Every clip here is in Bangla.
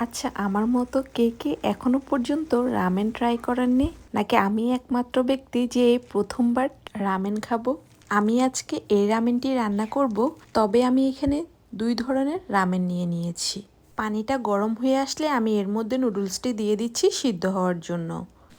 আচ্ছা, আমার মতো কে কে এখনো পর্যন্ত রামেন ট্রাই করেননি? নাকি আমি একমাত্র ব্যক্তি যে এই প্রথমবার রামেন খাবো? আমি আজকে এই রামেনটি রান্না করব। তবে আমি এখানে 2 ধরনের রামেন নিয়ে নিয়েছি। পানিটা গরম হয়ে আসলে আমি এর মধ্যে নুডলসটি দিয়ে দিচ্ছি সিদ্ধ হওয়ার জন্য।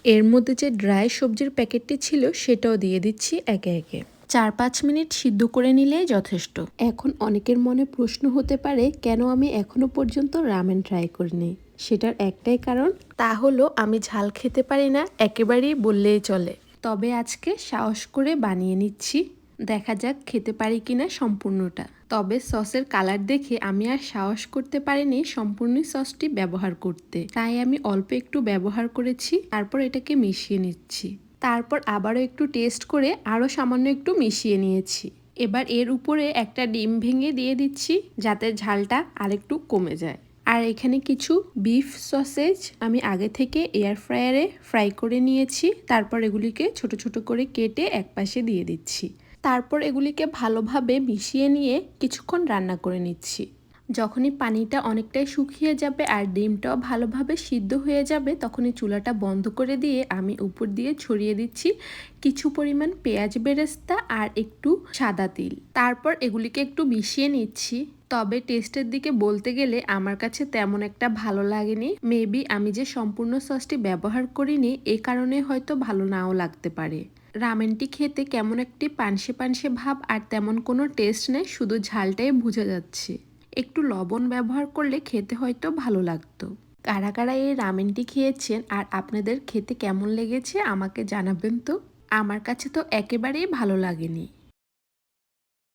এর মধ্যে যে ড্রাই সবজির প্যাকেটটি ছিল সেটাও দিয়ে দিচ্ছি একে একে। 4-5 মিনিট সিদ্ধ করে নিলেই যথেষ্ট। এখন অনেকের মনে প্রশ্ন হতে পারে, কেন আমি এখনো পর্যন্ত রামেন ট্রাই করিনি? সেটার একটাই কারণ, তা হলো আমি ঝাল খেতে পারি না, একেবারেই বললেই চলে। তবে আজকে সাহস করে বানিয়ে নিচ্ছি, দেখা যাক খেতে পারি কিনা সম্পূর্ণটা। তবে সসের কালার দেখে আমি আর সাহস করতে পারিনি সম্পূর্ণ সসটি ব্যবহার করতে, তাই আমি অল্প একটু ব্যবহার করেছি। তারপর এটাকে মিশিয়ে নিচ্ছি। তারপর আবারও একটু টেস্ট করে আরও সামান্য একটু মিশিয়ে নিয়েছি। এবার এর উপরে একটা ডিম ভেঙে দিয়ে দিচ্ছি, যাতে ঝালটা আরেকটু কমে যায়। আর এখানে কিছু বিফ সসেজ আমি আগে থেকে এয়ার ফ্রায়ারে ফ্রাই করে নিয়েছি। তারপর এগুলিকে ছোট ছোট করে কেটে একপাশে দিয়ে দিচ্ছি। তারপর এগুলিকে ভালোভাবে মিশিয়ে নিয়ে কিছুক্ষণ রান্না করে নিচ্ছি। যখনই পানিটা অনেকটাই শুকিয়ে যাবে আর ডিমটাও ভালোভাবে সিদ্ধ হয়ে যাবে, তখনই চুলাটা বন্ধ করে দিয়ে আমি উপর দিয়ে ছড়িয়ে দিচ্ছি কিছু পরিমাণ পেঁয়াজ বেরেস্তা আর একটু সাদা তিল। তারপর এগুলিকে একটু মিশিয়ে নিচ্ছি। তবে টেস্টের দিকে বলতে গেলে আমার কাছে তেমন একটা ভালো লাগেনি। মেবি আমি যে সম্পূর্ণ সসটি ব্যবহার করিনি, এ কারণে হয়তো ভালো নাও লাগতে পারে। রামেনটি খেতে কেমন একটি পানসে পানসে ভাব, আর তেমন কোনো টেস্ট নেই, শুধু ঝালটাই বোঝা যাচ্ছে। একটু লবণ ব্যবহার করলে খেতে হয়তো ভালো লাগতো। কারা কারা এই রামেনটি খেয়েছেন আর আপনাদের খেতে কেমন লেগেছে আমাকে জানাবেন তো। আমার কাছে তো একেবারেই ভালো লাগেনি।